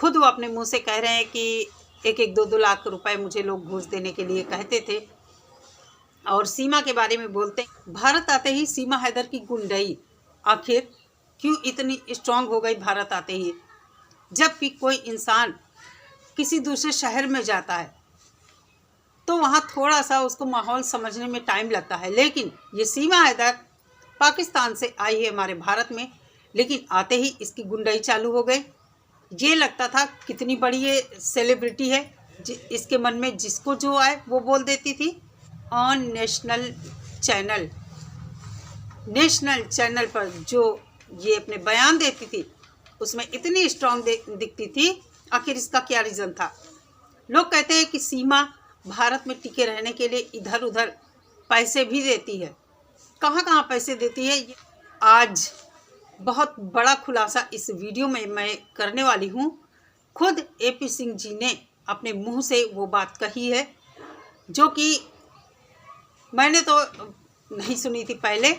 खुद वो अपने मुंह से कह रहे हैं कि 1-1, 2-2 लाख रुपए मुझे लोग घूस देने के लिए कहते थे। और सीमा के बारे में बोलते हैं, भारत आते ही सीमा हैदर की गुंडई आखिर क्यों इतनी स्ट्रांग हो गई भारत आते ही। जबकि कोई इंसान किसी दूसरे शहर में जाता है तो वहाँ थोड़ा सा उसको माहौल समझने में टाइम लगता है, लेकिन ये सीमा हैदर पाकिस्तान से आई है हमारे भारत में, लेकिन आते ही इसकी गुंडई चालू हो गई। ये लगता था कितनी बड़ी ये सेलिब्रिटी है, इसके मन में जिसको जो आए वो बोल देती थी। ऑन नेशनल चैनल पर जो ये अपने बयान देती थी उसमें इतनी स्ट्रांग दिखती थी। आखिर इसका क्या रीज़न था? लोग कहते हैं कि सीमा भारत में टिके रहने के लिए इधर उधर पैसे भी देती है। कहाँ कहाँ पैसे देती है, आज बहुत बड़ा खुलासा इस वीडियो में मैं करने वाली हूँ। खुद AP सिंह जी ने अपने मुंह से वो बात कही है जो कि मैंने तो नहीं सुनी थी पहले,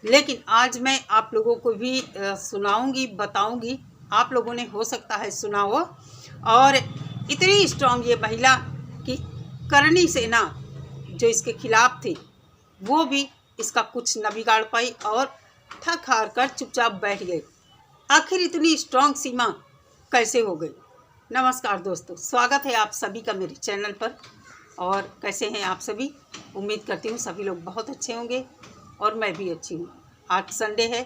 लेकिन आज मैं आप लोगों को भी सुनाऊंगी, बताऊंगी। आप लोगों ने हो सकता है सुना हो। और इतनी स्ट्रांग ये महिला कि करणी सेना जो इसके खिलाफ थी वो भी इसका कुछ न बिगाड़ पाई और थक हार कर चुपचाप बैठ गए। आखिर इतनी स्ट्रांग सीमा कैसे हो गई? नमस्कार दोस्तों, स्वागत है आप सभी का मेरे चैनल पर। और कैसे हैं आप सभी? उम्मीद करती हूँ सभी लोग बहुत अच्छे होंगे और मैं भी अच्छी हूँ। आज संडे है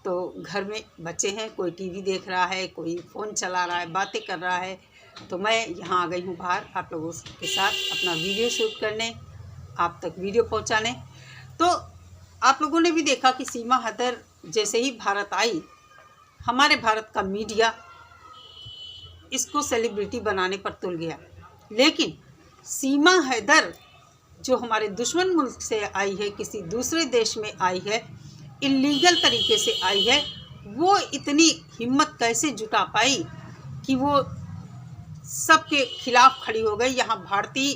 तो घर में बच्चे हैं, कोई टीवी देख रहा है, कोई फ़ोन चला रहा है, बातें कर रहा है, तो मैं यहाँ आ गई हूँ बाहर आप लोगों के साथ अपना वीडियो शूट करने, आप तक वीडियो पहुँचाने। तो आप लोगों ने भी देखा कि सीमा हैदर जैसे ही भारत आई, हमारे भारत का मीडिया इसको सेलिब्रिटी बनाने पर तुल गया। लेकिन सीमा हैदर जो हमारे दुश्मन मुल्क से आई है, किसी दूसरे देश में आई है, इलीगल तरीके से आई है, वो इतनी हिम्मत कैसे जुटा पाई कि वो सबके खिलाफ खड़ी हो गई, यहाँ भारतीय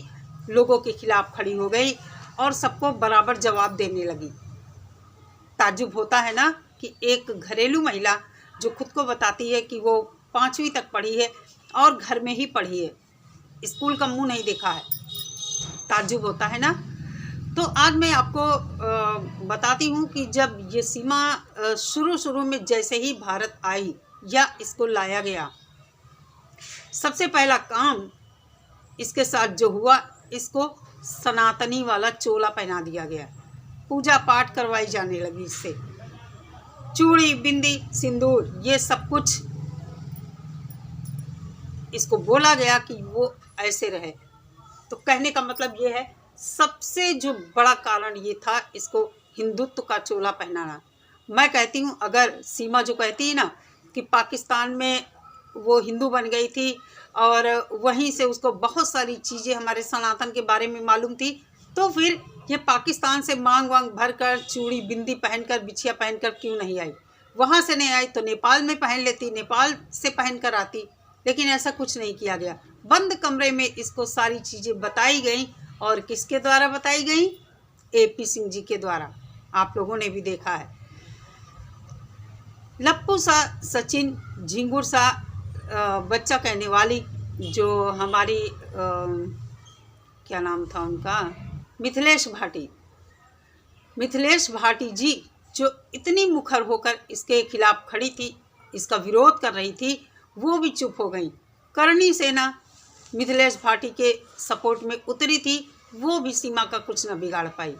लोगों के खिलाफ खड़ी हो गई और सबको बराबर जवाब देने लगी। ताज्जुब होता है ना कि एक घरेलू महिला जो खुद को बताती है कि वो 5वीं तक पढ़ी है और घर में ही पढ़ी है, स्कूल का मुंह नहीं देखा है, ताज्जुब होता है ना। तो आज मैं आपको बताती हूँ कि जब ये सीमा शुरू में जैसे ही भारत आई या इसको लाया गया, सबसे पहला काम इसके साथ जो हुआ, इसको सनातनी वाला चोला पहना दिया गया, पूजा पाठ करवाई जाने लगी, इससे चूड़ी बिंदी सिंदूर ये सब कुछ इसको बोला गया कि वो ऐसे रहे। तो कहने का मतलब ये है, सबसे जो बड़ा कारण ये था इसको हिंदुत्व का चोला पहनाना। मैं कहती हूँ अगर सीमा जो कहती है ना कि पाकिस्तान में वो हिंदू बन गई थी और वहीं से उसको बहुत सारी चीज़ें हमारे सनातन के बारे में मालूम थी, तो फिर ये पाकिस्तान से मांग वांग भर कर चूड़ी बिंदी पहनकर बिछिया पहनकर क्यों नहीं आई? वहाँ से नहीं आई तो नेपाल में पहन लेती, नेपाल से पहन कर आती, लेकिन ऐसा कुछ नहीं किया गया। बंद कमरे में इसको सारी चीज़ें बताई गई। और किसके द्वारा बताई गई? AP सिंह जी के द्वारा। आप लोगों ने भी देखा है, लप्पू सा सचिन झिंगुर सा बच्चा कहने वाली जो हमारी क्या नाम था उनका, मिथिलेश भाटी जी जो इतनी मुखर होकर इसके खिलाफ खड़ी थी, इसका विरोध कर रही थी, वो भी चुप हो गई। करणी सेना मिथिलेश भाटी के सपोर्ट में उतरी थी, वो भी सीमा का कुछ न बिगाड़ पाई।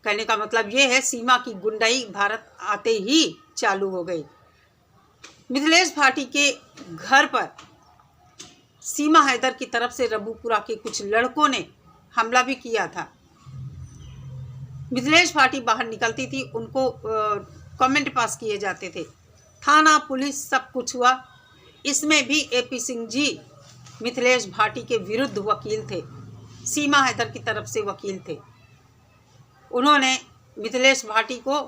कहने का मतलब ये है सीमा की गुंडाई भारत आते ही चालू हो गई। मिथिलेश भाटी के घर पर सीमा हैदर की तरफ से रबूपुरा के कुछ लड़कों ने हमला भी किया था। मिथिलेश भाटी बाहर निकलती थी, उनको कमेंट पास किए जाते थे, थाना पुलिस सब कुछ हुआ। इसमें भी AP सिंह जी मिथिलेश भाटी के विरुद्ध वकील थे, सीमा हैदर की तरफ से वकील थे। उन्होंने मिथिलेश भाटी को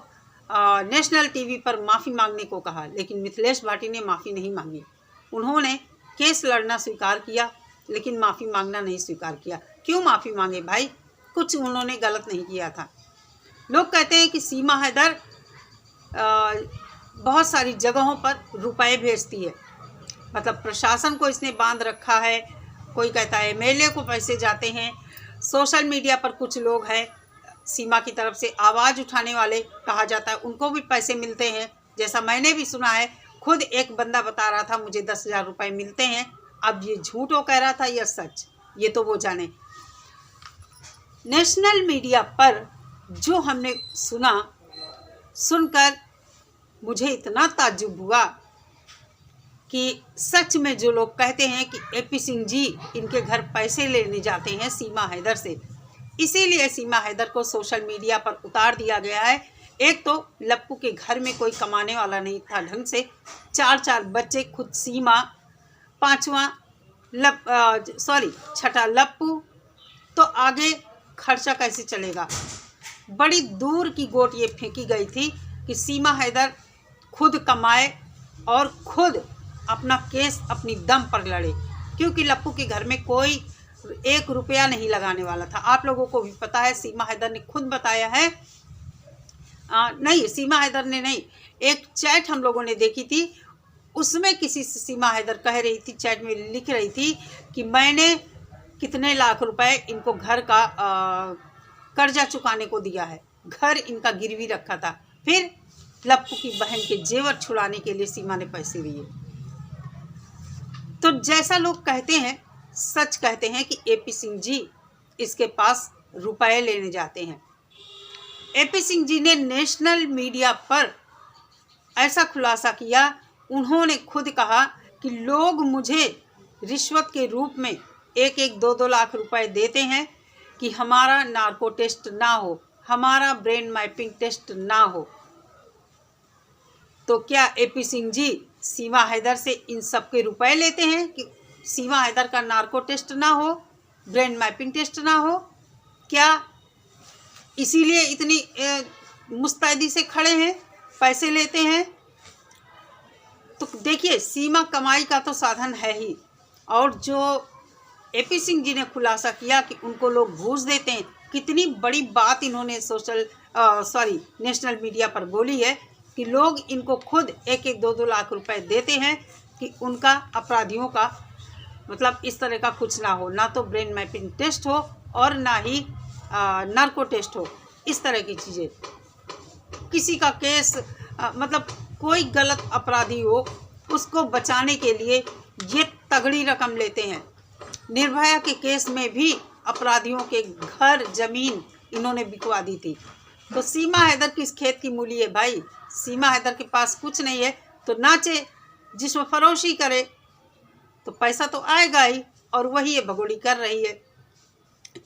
नेशनल टीवी पर माफ़ी मांगने को कहा, लेकिन मिथिलेश भाटी ने माफ़ी नहीं मांगी। उन्होंने केस लड़ना स्वीकार किया, लेकिन माफ़ी मांगना नहीं स्वीकार किया। क्यों माफ़ी मांगे भाई? कुछ उन्होंने गलत नहीं किया था। लोग कहते हैं कि सीमा हैदर बहुत सारी जगहों पर रुपए भेजती है, मतलब प्रशासन को इसने बांध रखा है। कोई कहता है एमएलए को पैसे जाते हैं। सोशल मीडिया पर कुछ लोग हैं सीमा की तरफ से आवाज़ उठाने वाले कहा जाता है, उनको भी पैसे मिलते हैं, जैसा मैंने भी सुना है। खुद एक बंदा बता रहा था मुझे 10,000 रुपये मिलते हैं। अब ये झूठ वो कह रहा था या सच, ये तो वो जाने। नेशनल मीडिया पर जो हमने सुनकर मुझे इतना ताज्जुब हुआ कि सच में जो लोग कहते हैं कि एपी सिंह जी इनके घर पैसे लेने जाते हैं सीमा हैदर से, इसीलिए सीमा हैदर को सोशल मीडिया पर उतार दिया गया है। एक तो लप्पू के घर में कोई कमाने वाला नहीं था ढंग से, 4 बच्चे, खुद सीमा, छठा लप्पू, तो आगे खर्चा कैसे चलेगा। बड़ी दूर की गोट ये फेंकी गई थी कि सीमा हैदर खुद कमाए और खुद अपना केस अपनी दम पर लड़े, क्योंकि लप्पू के घर में कोई 1 रुपया नहीं लगाने वाला था। आप लोगों को भी पता है, सीमा हैदर ने खुद बताया है। नहीं, सीमा हैदर ने नहीं, एक चैट हम लोगों ने देखी थी, उसमें किसी से सीमा हैदर कह रही थी, चैट में लिख रही थी कि मैंने कितने लाख रुपए इनको घर का कर्जा चुकाने को दिया है, घर इनका गिरवी रखा था, फिर लप्पू की बहन के जेवर छुड़ाने के लिए सीमा ने पैसे दिए। तो जैसा लोग कहते हैं, सच कहते हैं कि एपी सिंह जी इसके पास रुपए लेने जाते हैं। एपी सिंह जी ने नेशनल मीडिया पर ऐसा खुलासा किया, उन्होंने खुद कहा कि लोग मुझे रिश्वत के रूप में 1-1, 2-2 लाख रुपए देते हैं कि हमारा नार्को टेस्ट ना हो, हमारा ब्रेन मैपिंग टेस्ट ना हो। तो क्या एपी सिंह जी सीमा हैदर से इन सब के रुपए लेते हैं कि सीमा हैदर का नार्को टेस्ट ना हो, ब्रेन मैपिंग टेस्ट ना हो? क्या इसीलिए इतनी मुस्तैदी से खड़े हैं, पैसे लेते हैं? तो देखिए, सीमा कमाई का तो साधन है ही, और जो एपी सिंह जी ने खुलासा किया कि उनको लोग घूस देते हैं, कितनी बड़ी बात इन्होंने नेशनल मीडिया पर बोली है कि लोग इनको खुद 1-1, 2-2 लाख रुपए देते हैं कि उनका अपराधियों का मतलब इस तरह का कुछ ना हो, ना तो ब्रेन मैपिंग टेस्ट हो और ना ही नार्को टेस्ट हो, इस तरह की चीज़ें। किसी का केस मतलब कोई गलत अपराधी हो, उसको बचाने के लिए ये तगड़ी रकम लेते हैं। निर्भया के केस में भी अपराधियों के घर जमीन इन्होंने बिकवा दी थी। तो सीमा हैदर किस खेत की मूली है भाई? सीमा हैदर के पास कुछ नहीं है तो नाचे, जिसमें फरोशी करे तो पैसा तो आएगा ही, और वही ये भगोड़ी कर रही है।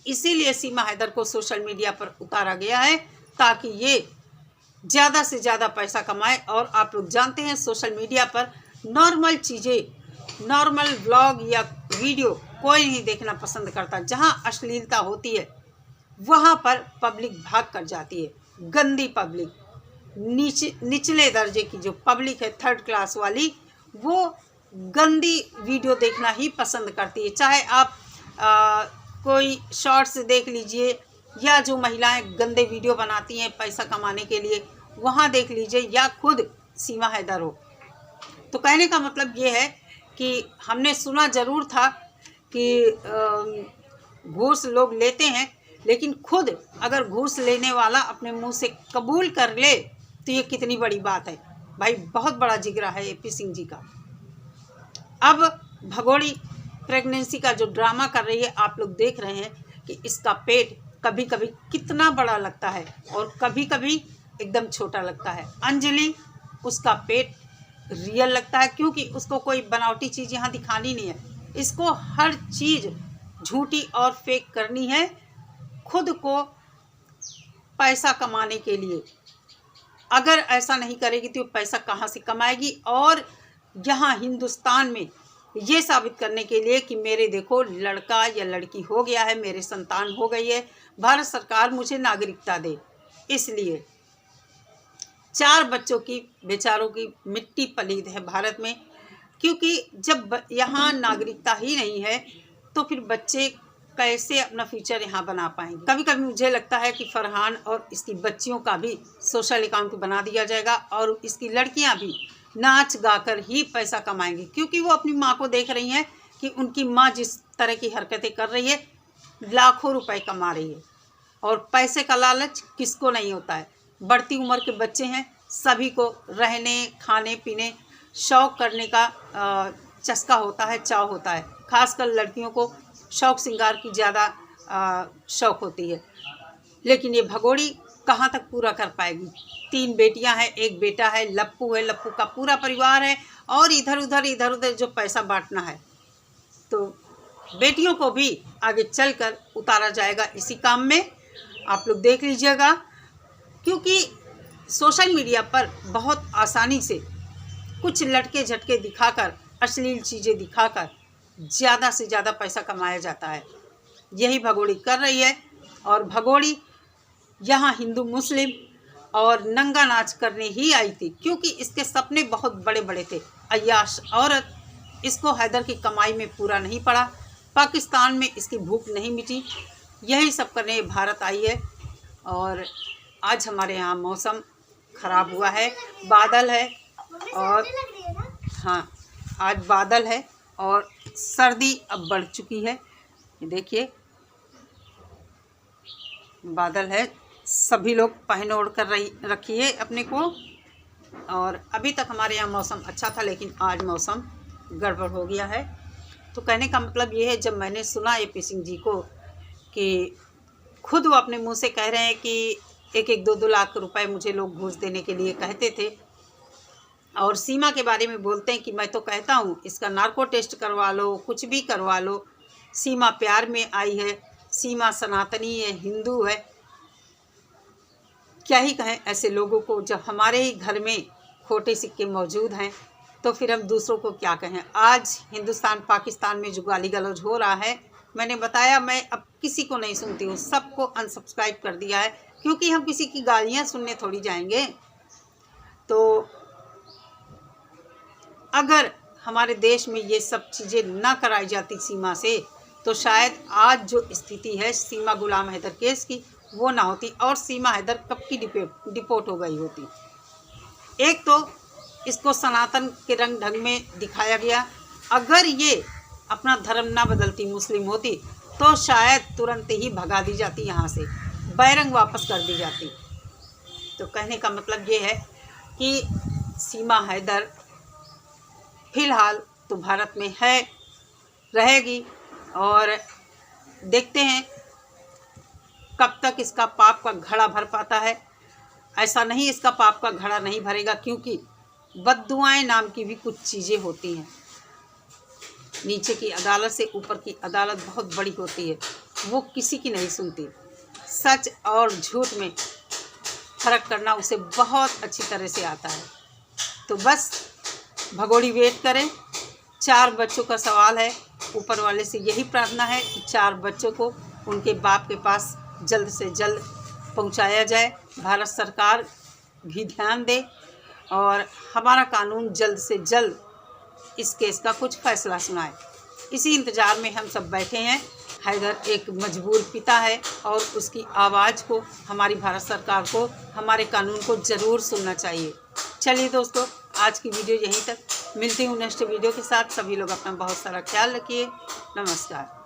इसीलिए सीमा हैदर को सोशल मीडिया पर उतारा गया है ताकि ये ज़्यादा से ज़्यादा पैसा कमाए। और आप लोग जानते हैं सोशल मीडिया पर नॉर्मल चीज़ें, नॉर्मल व्लॉग या वीडियो कोई नहीं देखना पसंद करता। जहां अश्लीलता होती है वहां पर पब्लिक भाग कर जाती है, गंदी पब्लिक, निचले दर्जे की जो पब्लिक है, 3rd क्लास वाली, वो गंदी वीडियो देखना ही पसंद करती है। चाहे आप कोई शॉर्ट्स देख लीजिए, या जो महिलाएं गंदे वीडियो बनाती हैं पैसा कमाने के लिए, वहाँ देख लीजिए, या खुद सीमा हैदर हो। तो कहने का मतलब ये है कि हमने सुना ज़रूर था कि घूस लोग लेते हैं, लेकिन खुद अगर घूस लेने वाला अपने मुंह से कबूल कर ले तो ये कितनी बड़ी बात है भाई। बहुत बड़ा जिगरा है एपी सिंह जी का। अब भगोड़ी प्रेगनेंसी का जो ड्रामा कर रही है, आप लोग देख रहे हैं कि इसका पेट कभी कभी कितना बड़ा लगता है और कभी कभी एकदम छोटा लगता है। अंजलि, उसका पेट रियल लगता है क्योंकि उसको कोई बनावटी चीज़ यहाँ दिखानी नहीं है। इसको हर चीज़ झूठी और फेक करनी है खुद को पैसा कमाने के लिए। अगर ऐसा नहीं करेगी तो पैसा कहाँ से कमाएगी? और यहाँ हिंदुस्तान में ये साबित करने के लिए कि मेरे देखो लड़का या लड़की हो गया है, मेरे संतान हो गई है, भारत सरकार मुझे नागरिकता दे। इसलिए 4 बच्चों की बेचारों की मिट्टी पलीद है भारत में, क्योंकि जब यहाँ नागरिकता ही नहीं है तो फिर बच्चे कैसे अपना फ्यूचर यहाँ बना पाएंगे। कभी कभी मुझे लगता है कि फरहान और इसकी बच्चियों का भी सोशल अकाउंट बना दिया जाएगा और इसकी लड़कियाँ भी नाच गाकर ही पैसा कमाएंगी, क्योंकि वो अपनी माँ को देख रही हैं कि उनकी माँ जिस तरह की हरकतें कर रही है, लाखों रुपए कमा रही है। और पैसे का लालच किसको नहीं होता है। बढ़ती उम्र के बच्चे हैं, सभी को रहने खाने पीने शौक़ करने का चस्का होता है, चाव होता है। खासकर लड़कियों को शौक़ श्रृंगार की ज़्यादा शौक़ होती है। लेकिन ये भगोड़ी कहाँ तक पूरा कर पाएगी। 3 बेटियां हैं, 1 बेटा है, लप्पू है, लप्पू का पूरा परिवार है, और इधर उधर जो पैसा बांटना है। तो बेटियों को भी आगे चलकर उतारा जाएगा इसी काम में। आप लोग देख लीजिएगा, क्योंकि सोशल मीडिया पर बहुत आसानी से कुछ लटके झटके दिखाकर, अश्लील चीज़ें दिखाकर ज़्यादा से ज़्यादा पैसा कमाया जाता है। यही भगोड़ी कर रही है। और भगोड़ी यहाँ हिंदू मुस्लिम और नंगा नाच करने ही आई थी, क्योंकि इसके सपने बहुत बड़े बड़े थे। अय्याश औरत, इसको हैदर की कमाई में पूरा नहीं पड़ा, पाकिस्तान में इसकी भूख नहीं मिटी, यही सब करने भारत आई है। और आज हमारे यहाँ मौसम ख़राब हुआ है, बादल है, और हाँ आज बादल है और सर्दी अब बढ़ चुकी है। ये देखिए बादल है, सभी लोग पहन ओढ़ कर रखिए अपने को। और अभी तक हमारे यहाँ मौसम अच्छा था, लेकिन आज मौसम गड़बड़ हो गया है। तो कहने का मतलब ये है, जब मैंने सुना AP सिंह जी को कि खुद वो अपने मुंह से कह रहे हैं कि 1-1, 2-2 लाख रुपए मुझे लोग घूस देने के लिए कहते थे, और सीमा के बारे में बोलते हैं कि मैं तो कहता हूँ इसका नार्को टेस्ट करवा लो, कुछ भी करवा लो, सीमा प्यार में आई है, सीमा सनातनी है, हिंदू है। क्या ही कहें ऐसे लोगों को, जब हमारे ही घर में खोटे सिक्के मौजूद हैं, तो फिर हम दूसरों को क्या कहें। आज हिंदुस्तान पाकिस्तान में जो गाली गलौज हो रहा है, मैंने बताया मैं अब किसी को नहीं सुनती हूँ, सबको अनसब्सक्राइब कर दिया है, क्योंकि हम किसी की गालियाँ सुनने थोड़ी जाएंगे। तो अगर हमारे देश में ये सब चीज़ें ना कराई जाती सीमा से, तो शायद आज जो स्थिति है सीमा गुलाम हैदर केस की, वो ना होती, और सीमा हैदर कब की डिपोर्ट हो गई होती। एक तो इसको सनातन के रंग ढंग में दिखाया गया, अगर ये अपना धर्म ना बदलती, मुस्लिम होती, तो शायद तुरंत ही भगा दी जाती, यहाँ से बैरंग वापस कर दी जाती। तो कहने का मतलब ये है कि सीमा हैदर फ़िलहाल तो भारत में है, रहेगी, और देखते हैं कब तक इसका पाप का घड़ा भर पाता है। ऐसा नहीं इसका पाप का घड़ा नहीं भरेगा, क्योंकि बद्दुआएं नाम की भी कुछ चीज़ें होती हैं। नीचे की अदालत से ऊपर की अदालत बहुत बड़ी होती है, वो किसी की नहीं सुनती। सच और झूठ में फर्क करना उसे बहुत अच्छी तरह से आता है। तो बस भगोड़ी वेट करें। 4 बच्चों का सवाल है, ऊपर वाले से यही प्रार्थना है कि 4 बच्चों को उनके बाप के पास जल्द से जल्द पहुंचाया जाए। भारत सरकार भी ध्यान दे और हमारा कानून जल्द से जल्द इस केस का कुछ फैसला सुनाए। इसी इंतज़ार में हम सब बैठे हैं। हैदर एक मजबूर पिता है और उसकी आवाज़ को, हमारी भारत सरकार को, हमारे कानून को ज़रूर सुनना चाहिए। चलिए दोस्तों, आज की वीडियो यहीं तक। मिलती हूँ नेक्स्ट वीडियो के साथ। सभी लोग अपना बहुत सारा ख्याल रखिए। नमस्कार।